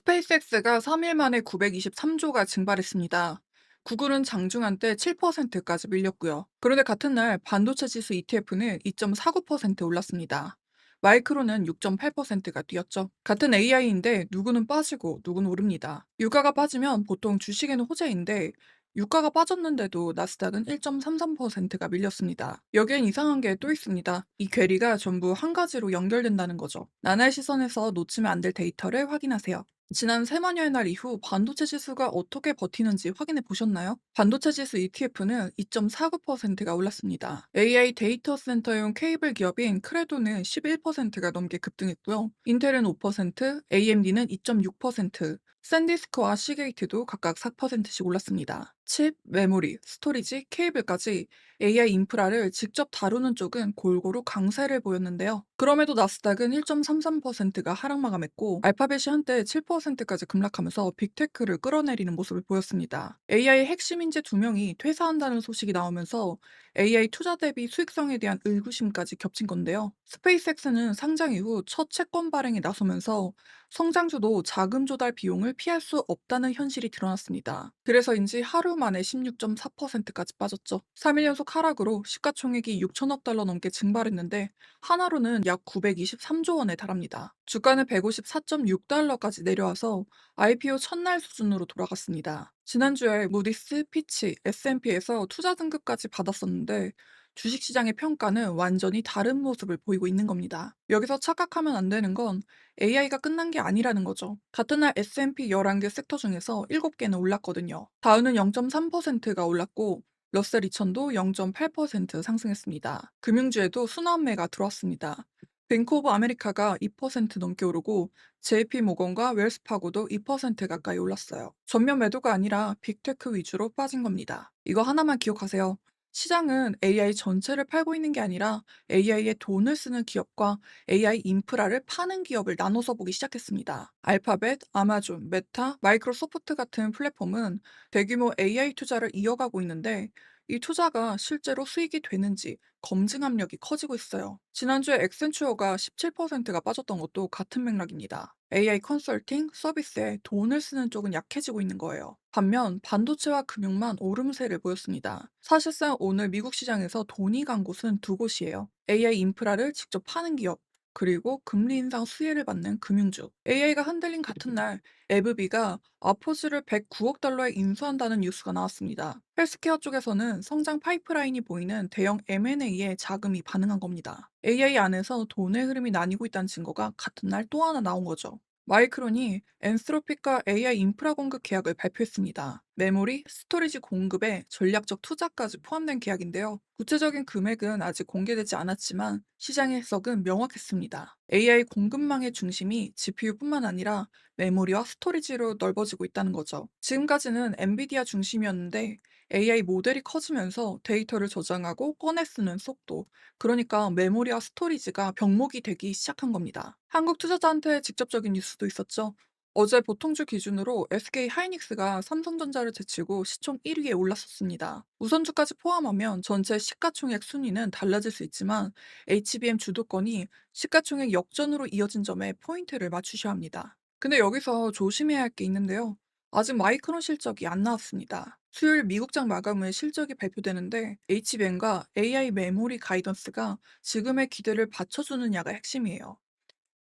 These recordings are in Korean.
스페이스X가 3일 만에 923조가 증발했습니다. 구글은 장중한 때 7%까지 밀렸고요. 그런데 같은 날 반도체 지수 ETF는 2.49% 올랐습니다. 마이크로는 6.8%가 뛰었죠. 같은 AI인데 누구는 빠지고 누구는 오릅니다. 유가가 빠지면 보통 주식에는 호재인데 유가가 빠졌는데도 나스닥은 1.33%가 밀렸습니다. 여기엔 이상한 게 또 있습니다. 이 괴리가 전부 한 가지로 연결된다는 거죠. 나날 시선에서 놓치면 안 될 데이터를 확인하세요. 지난 세만여의 날 이후 반도체 지수가 어떻게 버티는지 확인해 보셨나요? 반도체 지수 ETF는 2.49%가 올랐습니다. AI 데이터 센터용 케이블 기업인 크레도는 11%가 넘게 급등했고요. 인텔은 5%, AMD는 2.6%, 샌디스크와 시게이트도 각각 4%씩 올랐습니다. 칩, 메모리, 스토리지, 케이블까지 AI 인프라를 직접 다루는 쪽은 골고루 강세를 보였는데요. 그럼에도 나스닥은 1.33%가 하락 마감했고 알파벳이 한때 7%까지 급락하면서 빅테크를 끌어내리는 모습을 보였습니다. AI 핵심 인재 2명이 퇴사한다는 소식이 나오면서 AI 투자 대비 수익성에 대한 의구심까지 겹친 건데요. 스페이스X는 상장 이후 첫 채권 발행에 나서면서 성장주도 자금 조달 비용을 피할 수 없다는 현실이 드러났습니다. 그래서인지 하루 만에 16.4%까지 빠졌죠. 3일 연속 하락으로 시가총액이 6천억 달러 넘게 증발했는데 하나로는 약 923조 원에 달합니다. 주가는 154.6달러까지 내려와서 IPO 첫날 수준으로 돌아갔습니다. 지난주에 무디스, 피치, S&P에서 투자 등급까지 받았었는데 주식시장의 평가는 완전히 다른 모습을 보이고 있는 겁니다. 여기서 착각하면 안 되는 건 AI가 끝난 게 아니라는 거죠. 같은 날 S&P 11개 섹터 중에서 7개는 올랐거든요. 다우는 0.3%가 올랐고 러셀 2000도 0.8% 상승했습니다. 금융주에도 순환매가 들어왔습니다. 뱅크 오브 아메리카가 2% 넘게 오르고 JP 모건과 웰스파고도 2% 가까이 올랐어요. 전면 매도가 아니라 빅테크 위주로 빠진 겁니다. 이거 하나만 기억하세요. 시장은 AI 전체를 팔고 있는 게 아니라 AI에 돈을 쓰는 기업과 AI 인프라를 파는 기업을 나눠서 보기 시작했습니다. 알파벳, 아마존, 메타, 마이크로소프트 같은 플랫폼은 대규모 AI 투자를 이어가고 있는데 이 투자가 실제로 수익이 되는지 검증 압력이 커지고 있어요. 지난주에 엑센추어가 17%가 빠졌던 것도 같은 맥락입니다. AI 컨설팅, 서비스에 돈을 쓰는 쪽은 약해지고 있는 거예요. 반면 반도체와 금융만 오름세를 보였습니다. 사실상 오늘 미국 시장에서 돈이 간 곳은 두 곳이에요. AI 인프라를 직접 파는 기업, 그리고 금리 인상 수혜를 받는 금융주. AI가 흔들린 같은 날 에브비가 아포즈를 109억 달러에 인수한다는 뉴스가 나왔습니다. 헬스케어 쪽에서는 성장 파이프라인이 보이는 대형 M&A에 자금이 반응한 겁니다. AI 안에서 돈의 흐름이 나뉘고 있다는 증거가 같은 날 또 하나 나온 거죠. 마이크론이 엔스로픽과 AI 인프라 공급 계약을 발표했습니다. 메모리, 스토리지 공급에 전략적 투자까지 포함된 계약인데요. 구체적인 금액은 아직 공개되지 않았지만 시장의 해석은 명확했습니다. AI 공급망의 중심이 GPU뿐만 아니라 메모리와 스토리지로 넓어지고 있다는 거죠. 지금까지는 엔비디아 중심이었는데 AI 모델이 커지면서 데이터를 저장하고 꺼내 쓰는 속도, 그러니까 메모리와 스토리지가 병목이 되기 시작한 겁니다. 한국 투자자한테 직접적인 뉴스도 있었죠. 어제 보통주 기준으로 SK 하이닉스가 삼성전자를 제치고 시총 1위에 올랐었습니다. 우선주까지 포함하면 전체 시가총액 순위는 달라질 수 있지만 HBM 주도권이 시가총액 역전으로 이어진 점에 포인트를 맞추셔야 합니다. 근데 여기서 조심해야 할 게 있는데요. 아직 마이크론 실적이 안 나왔습니다. 수요일 미국장 마감 후에 실적이 발표되는데 HBM과 AI 메모리 가이던스가 지금의 기대를 받쳐주느냐가 핵심이에요.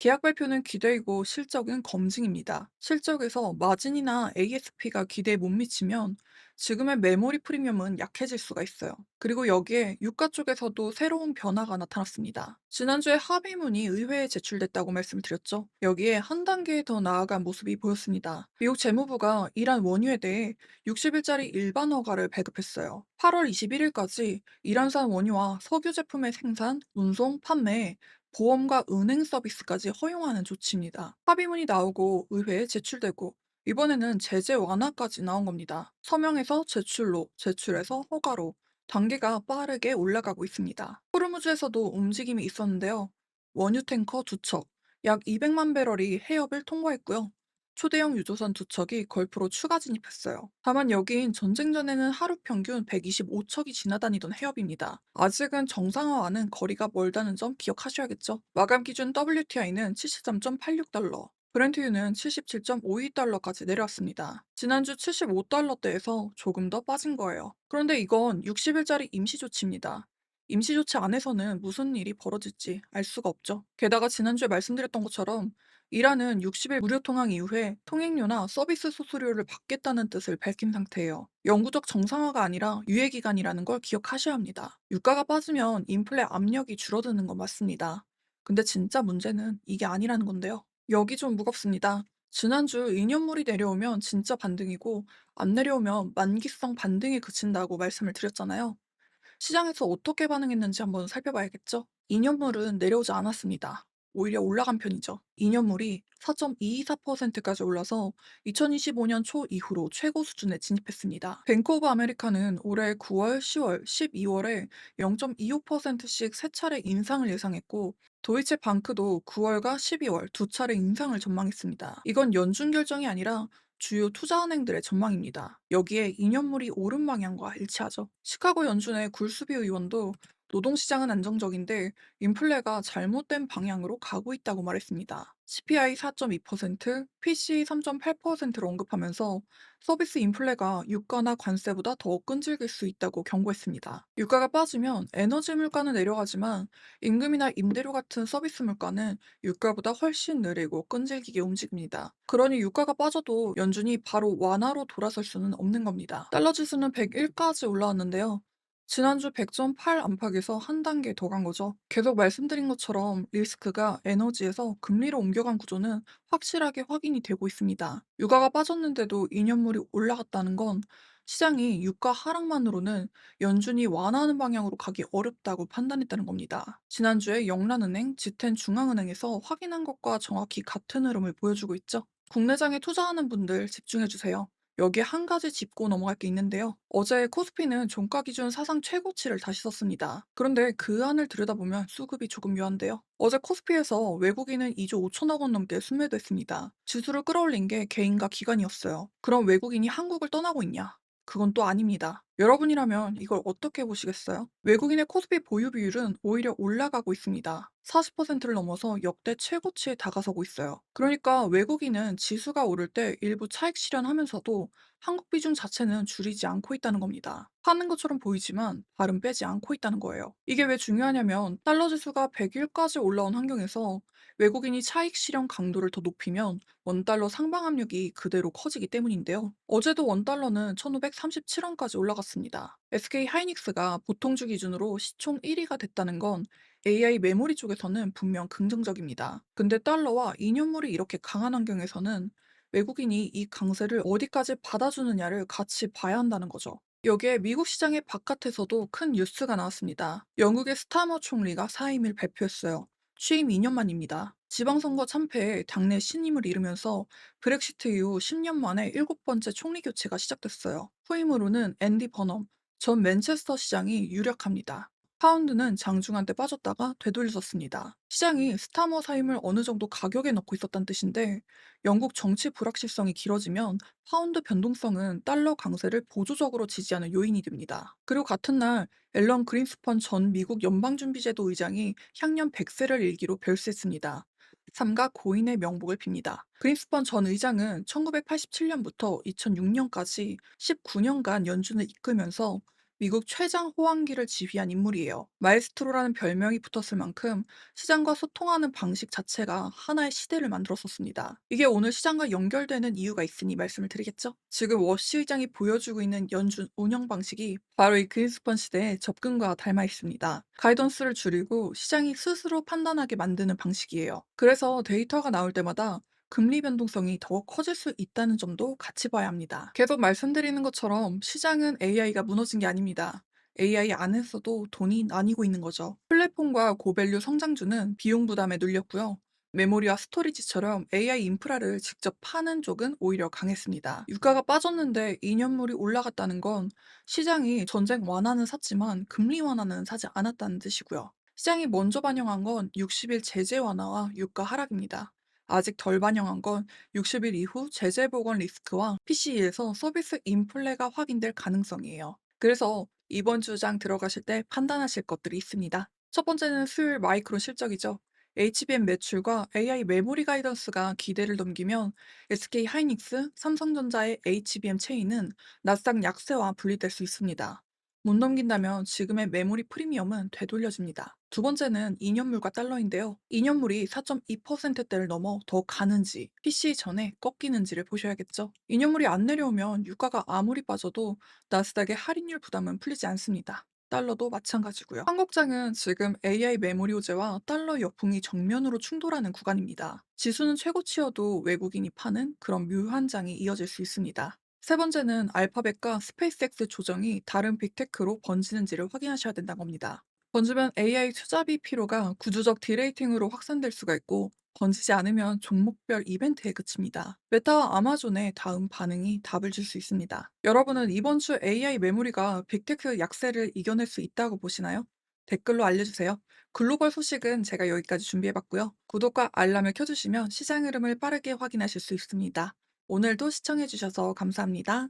계약 발표는 기대이고 실적은 검증입니다. 실적에서 마진이나 ASP가 기대에 못 미치면 지금의 메모리 프리미엄은 약해질 수가 있어요. 그리고 여기에 유가 쪽에서도 새로운 변화가 나타났습니다. 지난주에 합의문이 의회에 제출됐다고 말씀드렸죠. 여기에 한 단계 더 나아간 모습이 보였습니다. 미국 재무부가 이란 원유에 대해 60일짜리 일반 허가를 발급했어요. 8월 21일까지 이란산 원유와 석유 제품의 생산, 운송, 판매, 보험과 은행 서비스까지 허용하는 조치입니다. 합의문이 나오고 의회에 제출되고 이번에는 제재 완화까지 나온 겁니다. 서명에서 제출로, 제출에서 허가로 단계가 빠르게 올라가고 있습니다. 호르무즈에서도 움직임이 있었는데요. 원유 탱커 두 척, 약 200만 배럴이 해협을 통과했고요. 초대형 유조선 두 척이 걸프로 추가 진입했어요. 다만 여긴 전쟁 전에는 하루 평균 125척이 지나다니던 해협입니다. 아직은 정상화와는 거리가 멀다는 점 기억하셔야겠죠. 마감 기준 WTI는 73.86달러, 브렌트유는 77.52달러까지 내려왔습니다. 지난주 75달러대에서 조금 더 빠진 거예요. 그런데 이건 60일짜리 임시조치입니다. 임시조치 안에서는 무슨 일이 벌어질지 알 수가 없죠. 게다가 지난주에 말씀드렸던 것처럼 이란은 60일 무료 통항 이후에 통행료나 서비스 수수료를 받겠다는 뜻을 밝힌 상태예요. 영구적 정상화가 아니라 유예 기간이라는 걸 기억하셔야 합니다. 유가가 빠지면 인플레 압력이 줄어드는 건 맞습니다. 근데 진짜 문제는 이게 아니라는 건데요. 여기 좀 무겁습니다. 지난주 인연물이 내려오면 진짜 반등이고 안 내려오면 만기성 반등에 그친다고 말씀을 드렸잖아요. 시장에서 어떻게 반응했는지 한번 살펴봐야겠죠? 2년물은 내려오지 않았습니다. 오히려 올라간 편이죠. 2년물이 4.224%까지 올라서 2025년 초 이후로 최고 수준에 진입했습니다. 뱅크 오브 아메리카는 올해 9월, 10월, 12월에 0.25%씩 세 차례 인상을 예상했고, 도이체 방크도 9월과 12월 두 차례 인상을 전망했습니다. 이건 연준 결정이 아니라 주요 투자은행들의 전망입니다. 여기에 2년물이 오른 방향과 일치하죠. 시카고 연준의 굴수비 의원도 노동시장은 안정적인데 인플레가 잘못된 방향으로 가고 있다고 말했습니다. CPI 4.2%, PCE 3.8%를 언급하면서 서비스 인플레가 유가나 관세보다 더 끈질길 수 있다고 경고했습니다. 유가가 빠지면 에너지 물가는 내려가지만 임금이나 임대료 같은 서비스 물가는 유가보다 훨씬 느리고 끈질기게 움직입니다. 그러니 유가가 빠져도 연준이 바로 완화로 돌아설 수는 없는 겁니다. 달러 지수는 101까지 올라왔는데요. 지난주 100.8 안팎에서 한 단계 더 간 거죠. 계속 말씀드린 것처럼 리스크가 에너지에서 금리로 옮겨간 구조는 확실하게 확인이 되고 있습니다. 유가가 빠졌는데도 2년물이 올라갔다는 건 시장이 유가 하락만으로는 연준이 완화하는 방향으로 가기 어렵다고 판단했다는 겁니다. 지난주에 영란은행, 지텐 중앙은행에서 확인한 것과 정확히 같은 흐름을 보여주고 있죠. 국내장에 투자하는 분들 집중해주세요. 여기에 한 가지 짚고 넘어갈 게 있는데요. 어제 코스피는 종가 기준 사상 최고치를 다시 썼습니다. 그런데 그 안을 들여다보면 수급이 조금 묘한데요. 어제 코스피에서 외국인은 2조 5천억 원 넘게 순매도했습니다. 지수를 끌어올린 게 개인과 기관이었어요. 그럼 외국인이 한국을 떠나고 있냐? 그건 또 아닙니다. 여러분이라면 이걸 어떻게 보시겠어요? 외국인의 코스피 보유 비율은 오히려 올라가고 있습니다. 40%를 넘어서 역대 최고치에 다가서고 있어요. 그러니까 외국인은 지수가 오를 때 일부 차익 실현하면서도 한국 비중 자체는 줄이지 않고 있다는 겁니다. 파는 것처럼 보이지만 발은 빼지 않고 있다는 거예요. 이게 왜 중요하냐면 달러 지수가 100일까지 올라온 환경에서 외국인이 차익 실현 강도를 더 높이면 원달러 상방 압력이 그대로 커지기 때문인데요. 어제도 원달러는 1537원까지 올라갔습니다. SK 하이닉스가 보통주 기준으로 시총 1위가 됐다는 건 AI 메모리 쪽에서는 분명 긍정적입니다. 근데 달러와 인연물이 이렇게 강한 환경에서는 외국인이 이 강세를 어디까지 받아주느냐를 같이 봐야 한다는 거죠. 여기에 미국 시장의 바깥에서도 큰 뉴스가 나왔습니다. 영국의 스타머 총리가 사임을 발표했어요. 취임 2년 만입니다. 지방선거 참패에 당내 신임을 잃으면서 브렉시트 이후 10년 만에 7번째 총리 교체가 시작됐어요. 후임으로는 앤디 버넘 전 맨체스터 시장이 유력합니다. 파운드는 장중한 때 빠졌다가 되돌렸었습니다. 시장이 스타머 사임을 어느 정도 가격에 넣고 있었다는 뜻인데 영국 정치 불확실성이 길어지면 파운드 변동성은 달러 강세를 보조적으로 지지하는 요인이 됩니다. 그리고 같은 날 앨런 그린스펀 전 미국 연방준비제도 의장이 향년 100세를 일기로 별세했습니다. 삼가 고인의 명복을 빕니다. 그린스펀 전 의장은 1987년부터 2006년까지 19년간 연준을 이끌면서 미국 최장 호황기를 지휘한 인물이에요. 마에스트로라는 별명이 붙었을 만큼 시장과 소통하는 방식 자체가 하나의 시대를 만들었었습니다. 이게 오늘 시장과 연결되는 이유가 있으니 말씀을 드리겠죠? 지금 워시 의장이 보여주고 있는 연준 운영 방식이 바로 이 그린스펀 시대의 접근과 닮아 있습니다. 가이던스를 줄이고 시장이 스스로 판단하게 만드는 방식이에요. 그래서 데이터가 나올 때마다 금리 변동성이 더 커질 수 있다는 점도 같이 봐야 합니다. 계속 말씀드리는 것처럼 시장은 AI가 무너진 게 아닙니다. AI 안에서도 돈이 나뉘고 있는 거죠. 플랫폼과 고밸류 성장주는 비용 부담에 눌렸고요. 메모리와 스토리지처럼 AI 인프라를 직접 파는 쪽은 오히려 강했습니다. 유가가 빠졌는데 이년물이 올라갔다는 건 시장이 전쟁 완화는 샀지만 금리 완화는 사지 않았다는 뜻이고요. 시장이 먼저 반영한 건 60일 제재 완화와 유가 하락입니다. 아직 덜 반영한 건 60일 이후 제재 복원 리스크와 PCE에서 서비스 인플레가 확인될 가능성이에요. 그래서 이번 주장 들어가실 때 판단하실 것들이 있습니다. 첫 번째는 수요일 마이크로 실적이죠. HBM 매출과 AI 메모리 가이던스가 기대를 넘기면 SK 하이닉스, 삼성전자의 HBM 체인은 나스닥 약세와 분리될 수 있습니다. 못 넘긴다면 지금의 메모리 프리미엄은 되돌려집니다. 두 번째는 인연물과 달러인데요. 인연물이 4.2%대를 넘어 더 가는지, PC 전에 꺾이는지를 보셔야겠죠. 인연물이 안 내려오면 유가가 아무리 빠져도 나스닥의 할인율 부담은 풀리지 않습니다. 달러도 마찬가지고요. 한국장은 지금 AI 메모리 호재와 달러 역풍이 정면으로 충돌하는 구간입니다. 지수는 최고치여도 외국인이 파는 그런 묘한 장이 이어질 수 있습니다. 세 번째는 알파벳과 스페이스X 조정이 다른 빅테크로 번지는지를 확인하셔야 된다는 겁니다. 번지면 AI 투자비 피로가 구조적 디레이팅으로 확산될 수가 있고, 번지지 않으면 종목별 이벤트에 그칩니다. 메타와 아마존의 다음 반응이 답을 줄 수 있습니다. 여러분은 이번 주 AI 메모리가 빅테크 약세를 이겨낼 수 있다고 보시나요? 댓글로 알려주세요. 글로벌 소식은 제가 여기까지 준비해봤고요. 구독과 알람을 켜주시면 시장 흐름을 빠르게 확인하실 수 있습니다. 오늘도 시청해주셔서 감사합니다.